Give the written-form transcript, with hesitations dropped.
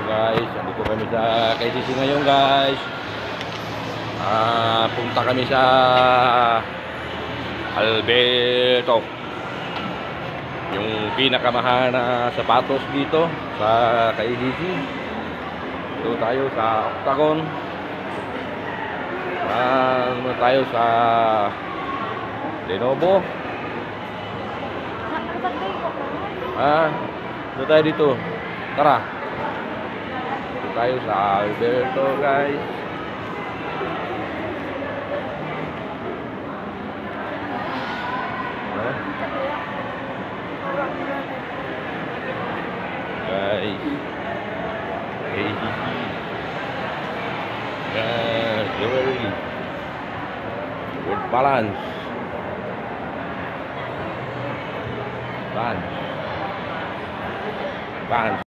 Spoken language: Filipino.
guys, andito kami sa KCC ngayon guys. Punta kami sa Alberto, yung pinakamahal na sapatos dito sa KCC. Dito tayo sa Octagon. Tayo sa Lenovo. Dito tayo dito. Tara. Dito tayo sa Alberto guys. Guys, ACC jewelry with balance